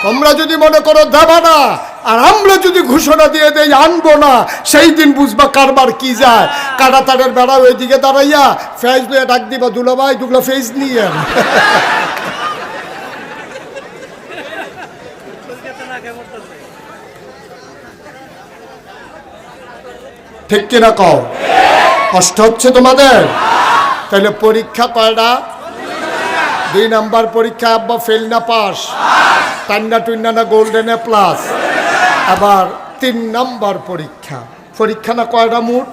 তোমরা যদি মনে করো দেবা না, আর আমরা যদি ঘোষণা দিয়ে দেই আনবো না, সেই দিন বুঝবা কারবার কি যায়। কাটা তারের বেড়া ওইদিকে দাঁড়াইয়া ফেজ নিয়ে ডাক দিবা, দুলাভাই দুগুলো ফেজ নিয়ে ঠিক কিনা কও? কষ্ট হচ্ছে তোমাদের? তাহলে পরীক্ষা কয়টা? 2 নাম্বার পরীক্ষা। আব্বা ফেল না পাস, টান্না টুন্না না গোল্ডেন এ প্লাস। আবার 3 নাম্বার পরীক্ষা। পরীক্ষা না কয়টা মোট?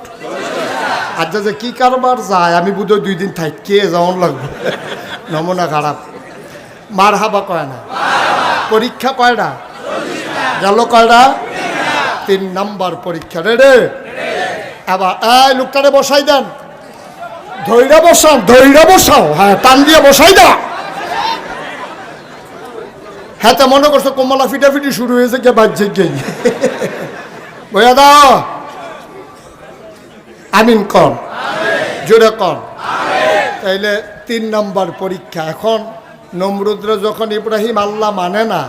আচ্ছা যে কি কারবার যায়, আমি বুধহয় 2 দিন থাকিয়ে যাওয়ান লাগবে, নমুনা খারাপ। মার হাবা কয় না? পরীক্ষা কয়টা গেল? কয়টা? 3 নাম্বার পরীক্ষা। রে আবার এই লোকটারে বসাই দেন, ধৈর্য বসাও, ধৈর্য বসাও, হ্যাঁ টান দিয়ে বসাই দা। হ্যাঁ তা মনে করছো কমলা ফিটাফিটি শুরু হয়েছে, কে বাজছে কে বইয়া দাও। আমিন কর, জোরে কর। তাইলে 3 নাম্বার পরীক্ষা। এখন নমরুদরা যখন ইব্রাহিম আল্লাহ মানে না,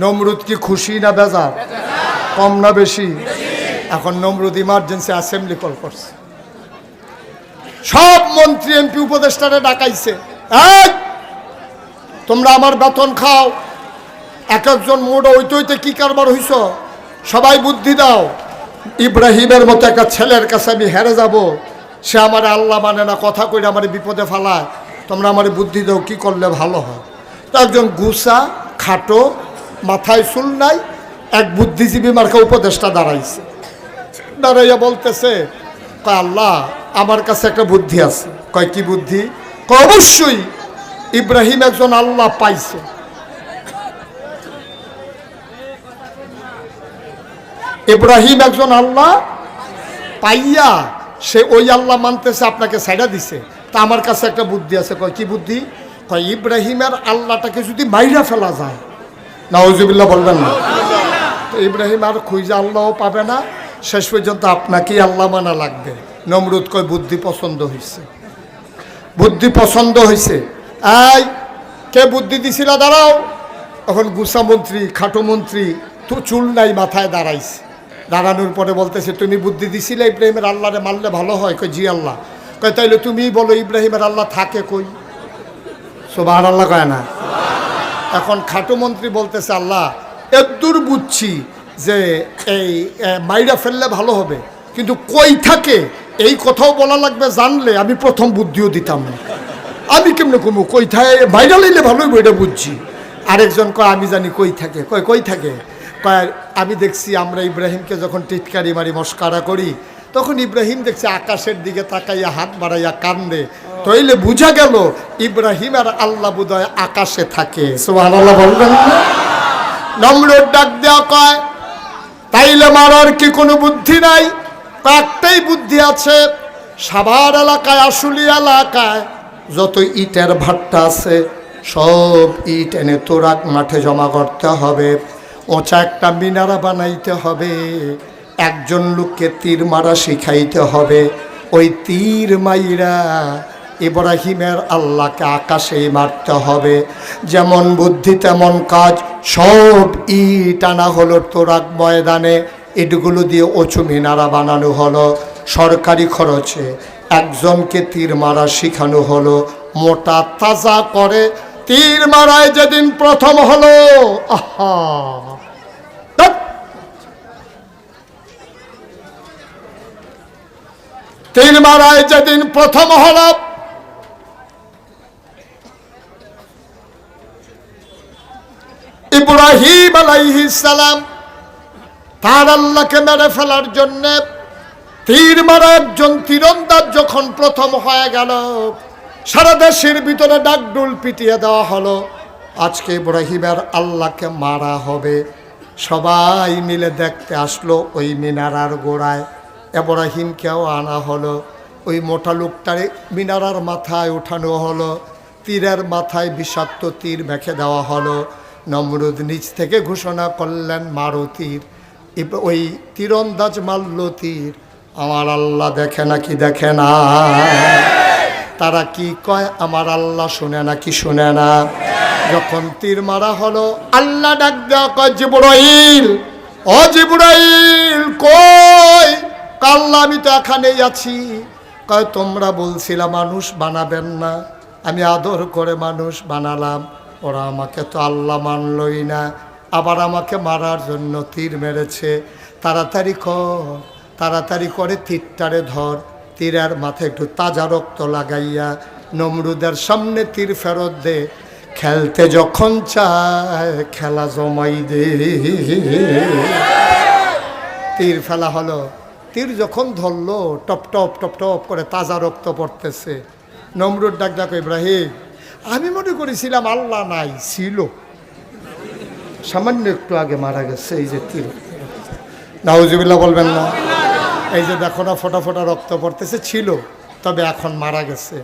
নমরুদ কি খুশি না বেজার? কম না বেশি? এখন নমরুদ ইমার্জেন্সি অ্যাসেম্বলি কল করছে, সব মন্ত্রী এমপি উপদেষ্টারে ডাকাইছে, এই তোমরা আমার বেতন খাও, এক একজন মোড় হইতে হইতে কি কারবার হইছ, সবাই বুদ্ধি দাও। ইব্রাহিমের মতো একটা ছেলের কাছে আমি হেরে যাব, সে আমার আল্লাহ মানে না, কথা কইরা আমার বিপদে ফেলায়, তোমরা আমার বুদ্ধি দাও কি করলে ভালো হয়। তো একজন গুসা খাটো, মাথায় চুল নাই, এক বুদ্ধিজীবী মার্কা উপদেষ্টা দাঁড়াইছে, দাঁড়াইয়া বলতেছে, কয় আল্লাহ আমার কাছে একটা বুদ্ধি আছে। কয় কি বুদ্ধি? কয় অবশ্যই ইব্রাহিম একজন আল্লাহ পাইছে। ইব্রাহিম একজন আল্লাহ পাইয়া সে ওই আল্লাহ মানতেছে, আপনাকে সাইডা দিছে, তা আমার কাছে একটা বুদ্ধি আছে। কয় কি বুদ্ধি? কয় ইব্রাহিমের আল্লাহটাকে যদি মাইরা ফেলা যায়, নাউজুবিল্লাহ বলবেন না, তো ইব্রাহিম আর খুঁজে আল্লাহও পাবে না, শেষ পর্যন্ত আপনাকেই আল্লাহ মানা লাগবে। নমরুদ কয় বুদ্ধি পছন্দ হয়েছে, বুদ্ধি পছন্দ হয়েছে। এই কে বুদ্ধি দিছিল? দাঁড়াও। এখন গুসা মন্ত্রী, খাটো মন্ত্রী, তো চুল নাই মাথায় দাঁড়াইছে, দাঁড়ানোর পরে বলতেছে, তুমি বুদ্ধি দিছিলে ইব্রাহিমের আল্লাহরে মারলে ভালো হয়? কয় জি আল্লাহ। কয় তাইলে তুমিই বলো ইব্রাহিমের আল্লাহ থাকে কই? সুবহানাল্লাহ কয় না? এখন খাটো মন্ত্রী বলতেছে, আল্লাহ এদূর বুঝছি যে এই মাইরা ফেললে ভালো হবে, কিন্তু কই থাকে এই কথাও বলা লাগবে, জানলে আমি প্রথম বুদ্ধিও দিতাম না। আমি কেমনে কমু কই থাকে, মাইরা লইলে ভালো হইব এটা বুঝছি। আরেকজন কয় আমি জানি কই থাকে। কয় কই থাকে? কয় আমি দেখছি আমরা ইব্রাহিমকে যখন টিটকারি মারি মস্কারা করি, তখন ইব্রাহিম দেখছি আকাশের দিকে তাকাইয়া হাত বাড়াইয়া কান্দে, তাইলে বুঝা গেল ইব্রাহিম আর আল্লাহ বোধহয় আকাশে থাকে। সুবহানাল্লাহ বলবেন না? নমরুদ ডাক দেওয়া কয়, তাইলে মারার কি কোনো বুদ্ধি নাই? একটাই বুদ্ধি আছে, সাভার এলাকায়, আশুলি এলাকায় যত ইটের ভাট্টা আছে সব ইট এনে তোরাক মাঠে জমা করতে হবে, উঁচা একটা মিনারা বানাইতে হবে, একজন লোককে তীর মারা শিখাইতে হবে, ওই তীর মাইরা ইব্রাহিমের আল্লাহকে আকাশেই মারতে হবে। যেমন বুদ্ধি তেমন কাজ, সব ইট আনা হলো তোরাক ময়দানে, ইটগুলো দিয়ে উঁচু মিনারা বানানো হলো, সরকারি খরচে একজনকে তীর মারা শিখানো হলো, মোটা তাজা করে। তীর মারায় যেদিন প্রথম হলো, আহা তীর মারায় যেদিন প্রথম হলো, ইব্রাহিম আলাইহিস সালাম তার আল্লাহকে মেরে ফেলার জন্য তীর মারা একজন তীরন্দাজ যখন প্রথম হয়ে গেল, সারা দেশের ভিতরে ডাকডুল পিটিয়ে দেওয়া হলো, আজকে ইব্রাহিমের আল্লাহকে মারা হবে। সবাই মিলে দেখতে আসলো ওই মিনারার গোড়ায়, ইব্রাহিমকেও আনা হলো, ওই মোটা লোকটারে মিনারার মাথায় উঠানো হলো, তীরের মাথায় বিষাক্ত তীর মেখে দেওয়া হলো। নমরুদ নিচ থেকে ঘোষণা করলেন, মারো তীর। ওই তীরন্দাজ মারল তীর। আমার আল্লাহ দেখে নাকি দেখে না? তারা কি কয়, আমার আল্লাহ শুনে নাকি শুনে না? যখন তীর মারা হলো, আল্লাহ ডাক দেয়া কয়, জিবরাইল, ও জিবরাইল কই? আল্লাহ, আমি তো এখানেই আছি। কয়, তোমরা বলছিলা মানুষ বানাবেন না, আমি আদর করে মানুষ বানালাম, ওরা আমাকে তো আল্লাহ মানলই না, আবার আমাকে মারার জন্য তীর মেরেছে। তাড়াতাড়ি কর, তাড়াতাড়ি করে তীরটারে ধর, তীরের মাথায় একটু তাজা রক্ত লাগাইয়া নমরুদের সামনে তীর ফেরত দে, খেলতে যখন চায় খেলা জমাই দে। তীর ফেলা হলো, তীর যখন ধরলো, টপ টপ টপ টপ করে তাজা রক্ত পড়তেছে। নমরুদ ডাক ডাক, ইব্রাহিম, আমি মনে করেছিলাম আল্লাহ নাই, ছিল, সামান্য একটু আগে মারা গেছে। এই যে তীর, নাউজুবিল্লাহ বলবেন না? এই যে দেখো না, ফোটা ফোটা রক্ত পড়তেছে, ছিল, তবে এখন মারা গেছে।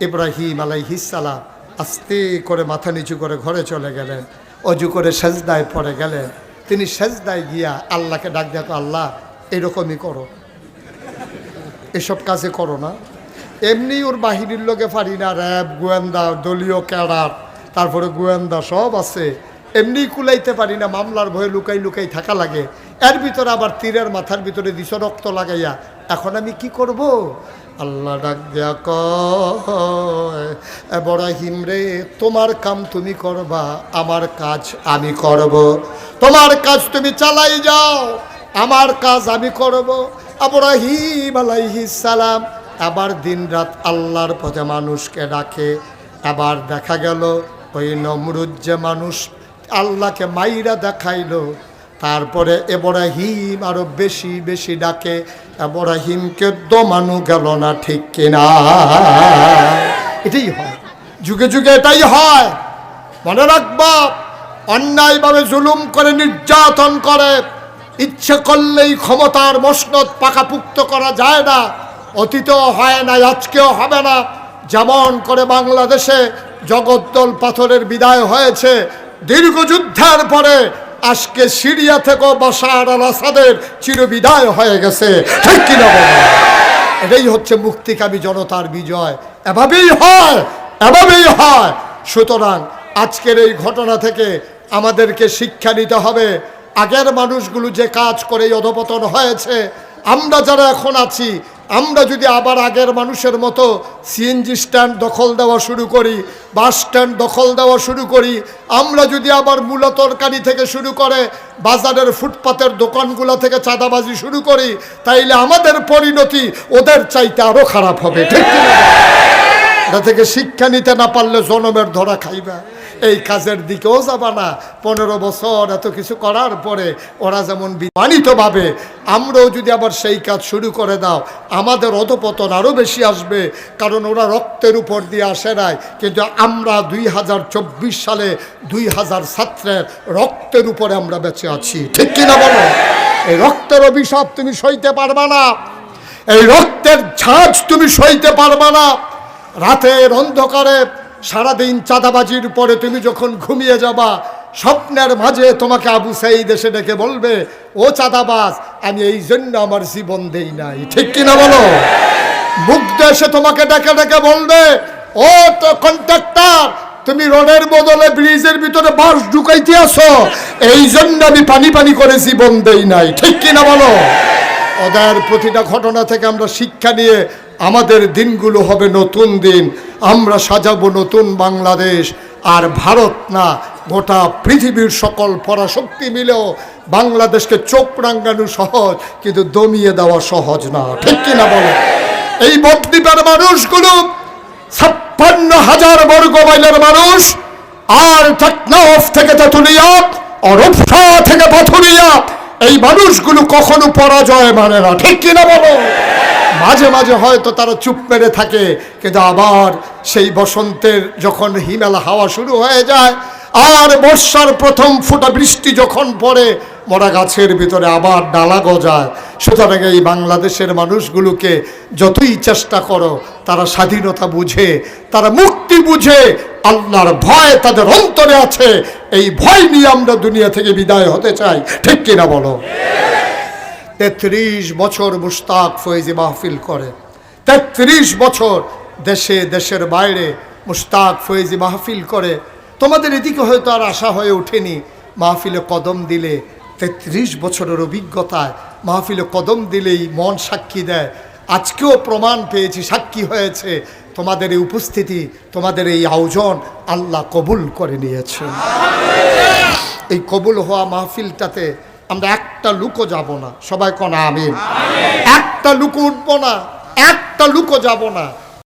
ইব্রাহিম আলাইহিস সালাম আস্তে করে মাথা নিচু করে ঘরে চলে গেলেন, অজু করে সেজদায় পড়ে গেলেন। তিনি সেজদায় গিয়া আল্লাহকে ডাক দেখো, আল্লাহ এরকমই করো, এসব কাজে করো না। এমনি ওর বাহিনীর লোকে পারি না, র্যাব, গোয়েন্দা, দলীয় ক্যাডার, তারপরে গোয়েন্দা সব আছে, এমনি কুলাইতে পারি না, মামলার ভয়ে লুকাই লুকাই থাকা লাগে। এর ভিতরে আবার তীরের মাথার ভিতরে দিছ রক্ত লাগাইয়া, এখন আমি কি করব? আল্লাহ ডাক দেয়া কয়, ইব্রাহিম রে, তোমার কাম তুমি করবা, আমার কাজ আমি করব। তোমার কাজ তুমি চালাই যাও, আমার কাজ আমি করব। ইব্রাহিম আলাইহিস সালাম আবার দিন রাত আল্লাহর পথে মানুষকে ডাকে। আবার দেখা গেল ওই নমরুদ যে মানুষ আল্লাহকে মাইরা দেখাইলো, তারপরে ইব্রাহিম আরো বেশি বেশি ডাকে, ইব্রাহিমকে দমানো গেল না, ঠিক কিনা? এটাই হয়, যুগে যুগে এটাই হয়। মনে রাখবা, অন্যায়ভাবে জুলুম করে, নির্যাতন করে, ইচ্ছে করলেই ক্ষমতার মসনদ পাকাপুক্ত করা যায় না। অতীতেও হয় না, আজকেও হবে না। যেমন করে বাংলাদেশে জগদ্দল পাথরের বিদায় হয়েছে দীর্ঘ যুদ্ধের পরে, আজকে সিরিয়া থেকেও বাশার আল আসাদের চিরবিদায় হয়ে গেছে, ঠিক কিনা বলো? এটাই হচ্ছে মুক্তিকামী জনতার বিজয়। এভাবেই হয়, এভাবেই হয়। সুতরাং আজকের এই ঘটনা থেকে আমাদেরকে শিক্ষা নিতে হবে। আগের মানুষগুলো যে কাজ করে অধপতন হয়েছে, আমরা যারা এখন আছি, আমরা যদি আবার আগের মানুষের মতো সিএনজি স্ট্যান্ড দখল দেওয়া শুরু করি, বাস স্ট্যান্ড দখল দেওয়া শুরু করি, আমরা যদি আবার মূলা তরকারি থেকে শুরু করে বাজারের ফুটপাতের দোকানগুলো থেকে চাঁদাবাজি শুরু করি, তাইলে আমাদের পরিণতি ওদের চাইতে আরো খারাপ হবে, ঠিক কিনা? এটা থেকে শিক্ষা নিতে না পারলে জনমের ধরা খাইবা। এই কাজের দিকেও যাবা না। 15 বছর এত কিছু করার পরে ওরা যেমন বিমানিতভাবে, আমরাও যদি আবার সেই কাজ শুরু করে দাও, আমাদের অধপতন আরও বেশি আসবে। কারণ ওরা রক্তের উপর দিয়ে আসে নাই, কিন্তু আমরা 2024 সালে 2000 ছাত্রের রক্তের উপরে আমরা বেঁচে আছি, ঠিক কিনা বলো? এই রক্তের অভিশাপ তুমি সইতে পারবা না, এই রক্তের ঝাঁজ তুমি সইতে পারবা না। রাতের অন্ধকারে সারাদিন চাঁদাবাজির পরে তুমি যখন ঘুমিয়ে যাবা, স্বপ্নের মাঝে তোমাকে আবু সাঈদ এসে ডেকে বলবে, ও চাঁদাবাজ, আমি এই জন্য আমার জীবন দেই নাই, ঠিক কিনা বলো? মুগ্ধ এসে তোমাকে ডেকে ডেকে বলবে, ও তো কন্ট্রাক্টর, তুমি রোডের বদলে ব্রিজের ভিতরে বাঁশ ঢুকাইতে আসো, এই জন্য আমি পানি পানি করে জীবন দেই নাই, ঠিক কিনা বলো? ওদের প্রতিটা ঘটনা থেকে আমরা শিক্ষা নিয়ে আমাদের দিনগুলো হবে নতুন দিন, আমরা সাজাবো নতুন বাংলাদেশ। আর ভারত না, গোটা পৃথিবীর সকল পরাশক্তি মিলেও বাংলাদেশকে চোখ রাঙানো সহজ, কিন্তু দমিয়ে দেওয়া সহজ না, ঠিক কিনা বলে? এই বদ্বীপের মানুষগুলো 56,000 বর্গ মাইলের মানুষ, আর টেকনাফ থেকে তেঁতুলিয়া, অরূপসা থেকে পাথুরিয়া, এই মানুষগুলো কখনো পরাজয় মানে না, ঠিক কিনা বলো? মাঝে মাঝে হয়তো তারা চুপ মেরে থাকে, কিন্তু আবার সেই বসন্তের যখন হিমেল হাওয়া শুরু হয়ে যায়, আর বর্ষার প্রথম ফোঁটা বৃষ্টি যখন পড়ে, মরা গাছের ভিতরে আবার ডালা গজায়। সুতরাং এই বাংলাদেশের মানুষগুলোকে যতই চেষ্টা করো, তারা স্বাধীনতা বুঝে, তারা মুক্তি বুঝে, আল্লাহর ভয় তাদের অন্তরে আছে। এই ভয় নিয়ে আমরা দুনিয়া থেকে বিদায় হতে চাই, ঠিক কিনা বলো? 33 বছর মুশতাক ফয়েজি মাহফিল করে, 33 বছর দেশে দেশের বাইরে মুশতাক ফয়েজি মাহফিল করে। তোমাদের এদিকে হয়তো আর আশা হয়ে ওঠেনি। মাহফিলে কদম দিলে 33 বছরের অভিজ্ঞতায় মাহফিলে কদম দিলেই মন সাক্ষী দেয়। আজকেও প্রমাণ পেয়েছি, সাক্ষী হয়েছে, তোমাদের এই উপস্থিতি, তোমাদের এই আয়োজন আল্লাহ কবুল করে নিয়েছেন। এই কবুল হওয়া মাহফিলটাতে আমরা একটা লুকও যাব না, সবাই কোন আমিন। একটা লুকও উঠবো না, একটা লুকও যাব না।